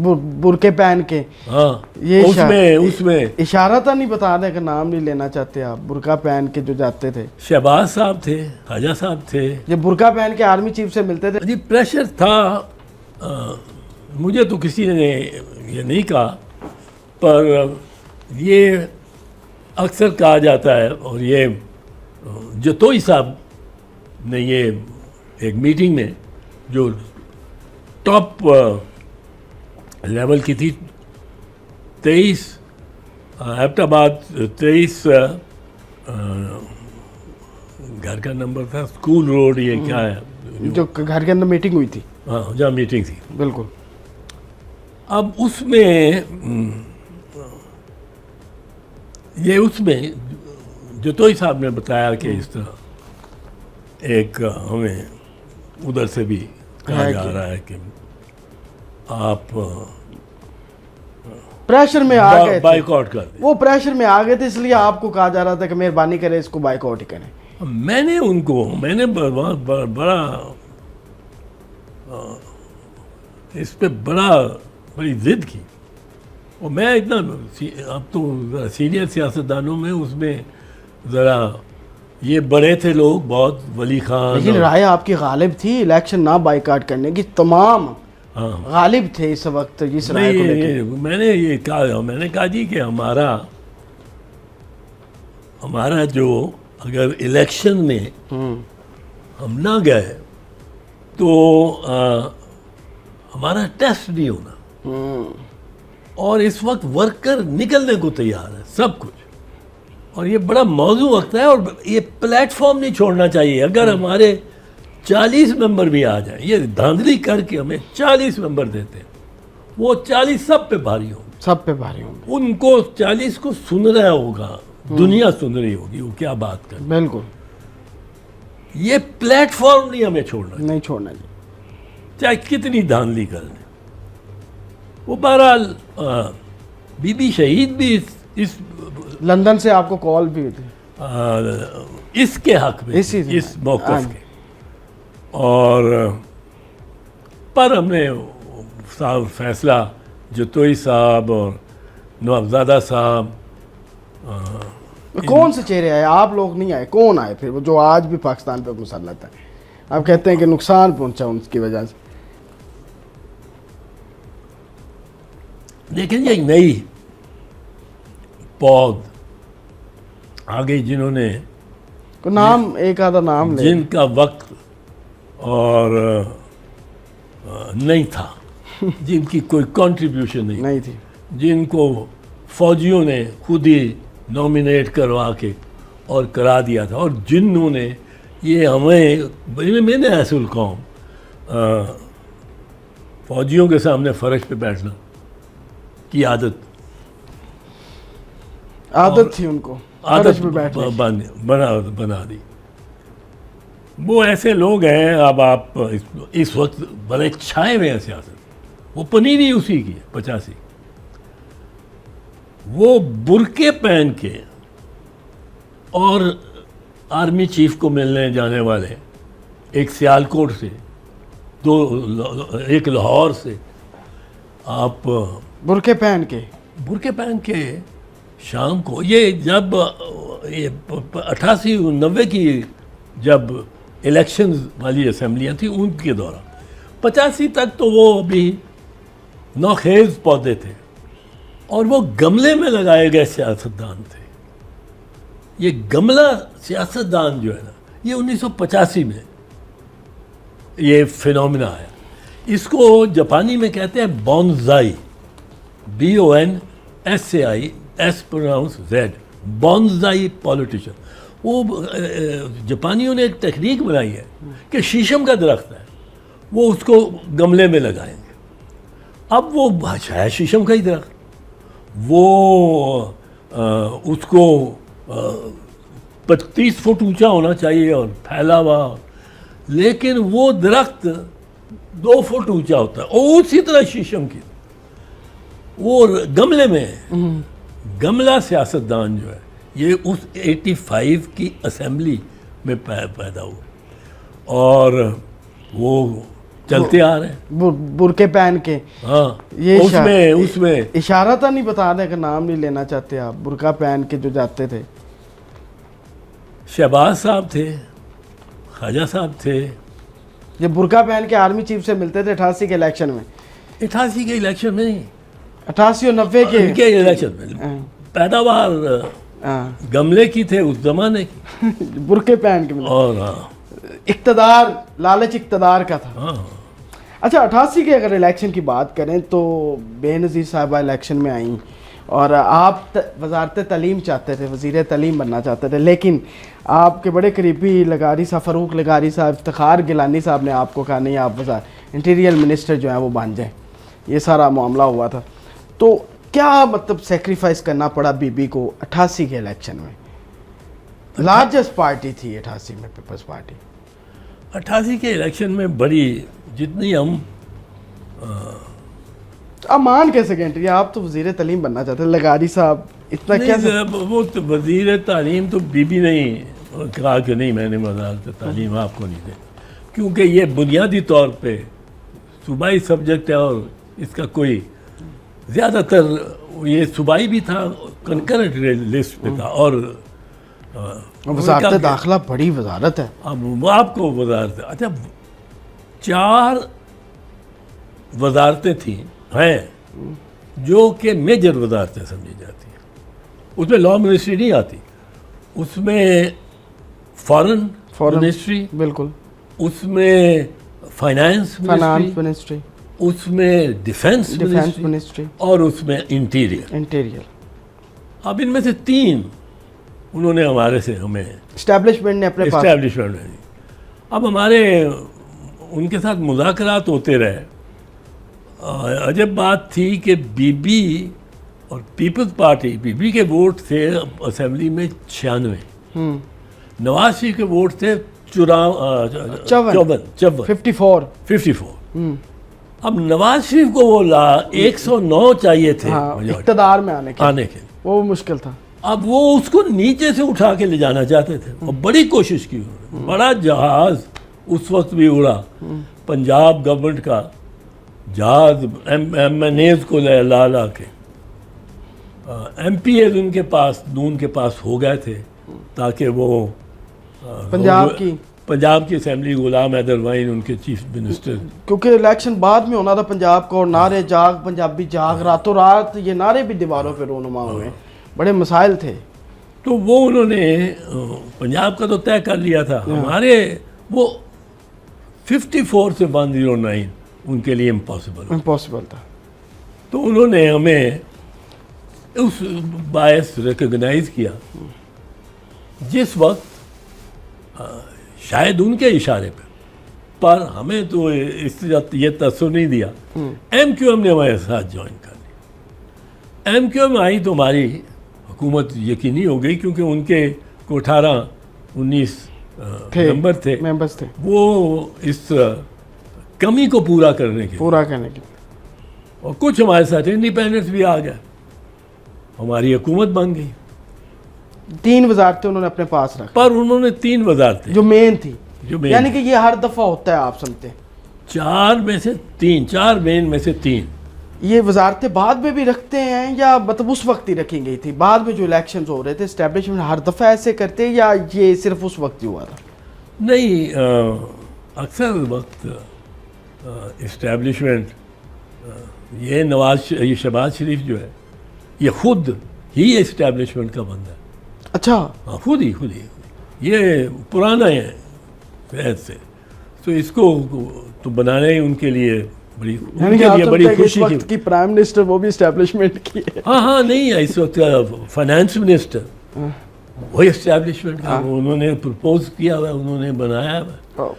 برقعے پہن کے. ہاں یہ اس میں اشارہ تھا, نہیں بتا دیں کہ نام نہیں لینا چاہتے آپ, برقعہ پہن کے جو جاتے تھے. شہباز صاحب تھے, خواجہ صاحب تھے. یہ برقعہ پہن کے آرمی چیف سے ملتے تھے. جی پریشر تھا. مجھے تو کسی نے یہ نہیں کہا, پر یہ اکثر کہا جاتا ہے, اور یہ جتوئی صاحب نے یہ ایک میٹنگ میں جو ٹاپ لیول کی تھی, 23 ایبٹ آباد 23 گھر کا نمبر تھا, اسکول روڈ, یہ کیا ہے جو گھر کے اندر میٹنگ ہوئی تھی. ہاں جہاں میٹنگ تھی. بالکل. اب اس میں جتوئی صاحب نے بتایا کہ اس طرح ایک ہمیں ادھر سے بھی کہا جا رہا ہے کہ آپ پریشر میں آ گئے, بائیک آؤٹ کر دیں. وہ پریشر میں آ گئے تھے, اس لیے آپ کو کہا جا رہا تھا کہ مہربانی کریں اس کو بائیک آؤٹ ہی کریں. میں نے بڑا اس پہ بڑی ضد کی, اور میں اتنا اب تو سینئر سیاستدانوں میں اس میں ذرا یہ بڑے تھے لوگ بہت, ولی خان. لیکن رائے آپ کی غالب تھی الیکشن نہ بائیکاٹ کرنے کی, تمام غالب تھے اس وقت اس رائے کو لے کے. میں نے یہ کہا, میں نے کہا جی کہ ہمارا جو اگر الیکشن میں ہم نہ گئے تو ہمارا ٹیسٹ نہیں ہونا, اور اس وقت ورکر نکلنے کو تیار ہے سب کچھ, اور یہ بڑا موضوع وقت ہے, اور یہ پلیٹ فارم نہیں چھوڑنا چاہیے. اگر ہمارے 40 ممبر بھی آ جائیں, یہ دھاندلی کر کے ہمیں 40 ممبر دیتے ہیں, وہ 40 سب پہ بھاری ہوں گے, سب پہ بھاری ہوں گے. ان کو 40 کو سن رہا ہوگا, دنیا سن رہی ہوگی, وہ کیا بات کریں. بالکل. یہ پلیٹ فارم نہیں ہمیں چھوڑنا, نہیں چھوڑنا جی, چاہے کتنی دھاندلی کر لیں. وہ بہرحال بی بی شہید بھی اس لندن سے آپ کو کال بھی ہوئی اس کے حق میں, اس موقف کے, اور پر ہم نے فیصلہ جتوئی صاحب اور نوابزادہ صاحب. کون سے چہرے آئے, آپ لوگ نہیں آئے, کون آئے پھر جو آج بھی پاکستان پہ مسلط ہے؟ آپ کہتے ہیں کہ نقصان پہنچا ان کی وجہ سے. لیکن یہ نئی پود آگے جنہوں نے نام ایک آدھا نام لے, جن کا وقت اور نہیں تھا, جن کی کوئی کنٹریبیوشن نہیں تھی, جن کو فوجیوں نے خود ہی نامینیٹ کروا کے اور کرا دیا تھا, اور جنہوں نے یہ میں نے ایسے القوم فوجیوں کے سامنے فرش پہ بیٹھنا کی عادت تھی ان کو, عادت بنا دی. وہ ایسے لوگ ہیں. اب آپ اس وقت بڑے چھائے ہوئے ہیں سیاست, وہ پنیری اسی کی ہے 85. وہ برقعے پہن کے اور آرمی چیف کو ملنے جانے والے, ایک سیالکوٹ سے, ایک لاہور سے, آپ برقعے پہن کے شام کو, یہ جب 88-90 کی جب الیکشنز والی اسمبلیاں تھیں ان کے دوران, 85 تک تو وہ ابھی نوخیز پودے تھے, اور وہ گملے میں لگائے گئے سیاستدان تھے. یہ گملہ سیاستدان جو ہے نا, یہ 1985 میں یہ فینومینا آیا. اس کو جاپانی میں کہتے ہیں bonsai, BONSAI, S pronounce Z, bonsai politician. وہ جاپانیوں نے ایک تکنیک بنائی ہے کہ شیشم کا درخت ہے, وہ اس کو گملے میں لگائیں گے. اب وہ ہے شیشم کا ہی درخت, وہ اس کو 35 فٹ اونچا ہونا چاہیے اور پھیلا ہوا, لیکن وہ درخت 2 فٹ اونچا ہوتا ہے, اور اسی طرح شیشم کی. وہ گملے میں گملہ سیاستدان جو ہے یہ اس 85 کی اسمبلی میں پیدا ہوا, اور وہ چلتے آ رہے ہیں. برقعے پہن کے. ہاں یہ اس میں اشارہ تھا, نہیں بتا دیں کہ نام نہیں لینا چاہتے آپ, برقعہ پہن کے جو جاتے تھے. شہباز صاحب تھے, خواجہ صاحب تھے. یہ برقعہ پہن کے آرمی چیف سے ملتے تھے 88 کے الیکشن میں. 88 کے الیکشن میں نہیں, 88 اور 90 کے الیکشن میں. پیداوار گملے کی تھے اس زمانے کی. برقعے پہن کے. اور اقتدار, لالچ اقتدار کا تھا. ہاں. اچھا 88 کے اگر الیکشن کی بات کریں تو بے نظیر صاحبہ الیکشن میں آئیں اور آپ وزارت تعلیم چاہتے تھے, وزیر تعلیم بننا چاہتے تھے, لیکن آپ کے بڑے قریبی لغاری صاحب, فاروق لغاری صاحب, افتخار گیلانی صاحب نے آپ کو کہا نہیں آپ انٹیریئر منسٹر جو ہیں وہ بن جائیں. یہ سارا معاملہ ہوا تھا. تو کیا مطلب سیکریفائس کرنا پڑا بی بی کو 88 کے الیکشن میں؟ لارجسٹ پارٹی تھی 88 میں پیپلز پارٹی. 88 کے الیکشن میں بڑی, جتنی ہم آپ مان کیسے گئے, آپ تو وزیر تعلیم بننا چاہتے ہیں, لغاری صاحب اتنا کیا. وہ وزیر تعلیم تو بی بی نہیں کہا کہ نہیں میں نے وزارت تعلیم آپ کو نہیں دے, کیونکہ یہ بنیادی طور پہ صوبائی سبجیکٹ ہے اور اس کا کوئی زیادہ تر یہ صوبائی بھی تھا, کنکرنٹ لسٹ پہ تھا. اور وزارت داخلہ بڑی وزارت ہے. اب آپ کو وزارت, اچھا 4 وزارتیں تھیں ہیں جو کہ میجر وزارتیں سمجھی جاتی ہیں. اس میں لا منسٹری نہیں آتی, اس میں فارن منسٹری, بالکل, اس میں فائنانس منسٹری, اس میں ڈیفنس منسٹری, اور اس میں انٹیریئر. اب ان میں سے 3 انہوں نے ہمارے سے ہمیں اسٹیبلشمنٹ نے اپنے پاس. اب ہمارے ان کے ساتھ مذاکرات ہوتے رہے. عجب بات تھی کہ بی بی اور پیپلز پارٹی, بی بی کے ووٹ تھے اسمبلی میں 96, نواز شریف کے ووٹ تھے 54. اب نواز شریف کو وہ 109 چاہیے تھے اقتدار میں آنے کے, وہ مشکل تھا. اب وہ اس کو نیچے سے اٹھا کے لے جانا چاہتے تھے اور بڑی کوشش کی انہوں نے. بڑا جہاز اس وقت بھی اڑا, پنجاب گورنمنٹ کا جہاز, ایم این ایز کو لا لا کے. ایم پی ایز ان کے پاس, نون کے پاس ہو گئے تھے تاکہ وہ پنجاب کی اسمبلی, غلام حیدر وائن ان کے چیف منسٹر, کیونکہ الیکشن بعد میں ہونا تھا پنجاب کو, اور نعرے جاگ پنجابی جاگ, راتوں رات یہ نعرے بھی دیواروں پہ رونما ہوئے, بڑے مسائل تھے. تو وہ انہوں نے پنجاب کا تو طے کر لیا تھا. ہمارے وہ 54 سے 109 ان کے لیے امپاسبل تھا. تو انہوں نے ہمیں اس باعث ریکگنائز کیا جس وقت شاید ان کے اشارے پہ, پر ہمیں تو یہ تاثر نہیں دیا. ایم کیو ایم نے ہمارے ساتھ جوائن کر لیا. ایم کیو ایم آئی تو ہماری حکومت یقینی ہو گئی, کیونکہ ان کے کو 18-19 ممبر تھے. وہ اس کمی کو پورا کرنے کے اور کچھ ہمارے ساتھ انڈیپینڈنس بھی آ گیا, ہماری حکومت بن گئی. 3 وزارتیں انہوں نے اپنے پاس رکھ, پر انہوں نے 3 وزارتیں جو مین تھی, یعنی کہ یہ ہر دفعہ ہوتا ہے آپ سنتے ہیں 4 میں سے 3, 4 مین میں سے 3. یہ وزارتیں بعد میں بھی رکھتے ہیں یا مطلب اس وقت ہی رکھی گئی تھی؟ بعد میں جو الیکشنز ہو رہے تھے اسٹیبلشمنٹ ہر دفعہ ایسے کرتے یا یہ صرف اس وقت ہی ہوا تھا؟ نہیں, اکثر وقت اسٹیبلشمنٹ یہ شہباز شریف جو ہے یہ خود ہی اسٹیبلشمنٹ کا بندہ ہے. اچھا, خود ہی یہ پرانا ہے فیض سے, تو اس کو تو بنانا ہی ان کے لیے بڑی خوشی کی. پرائم منسٹر وہ بھی اسٹیبلشمنٹ کی ہے. ہاں نہیں, اس وقت فائنانس منسٹر وہی اسٹیبلشمنٹ کا, انہوں نے پرپوز کیا ہوا, انہوں نے بنایا ہوا.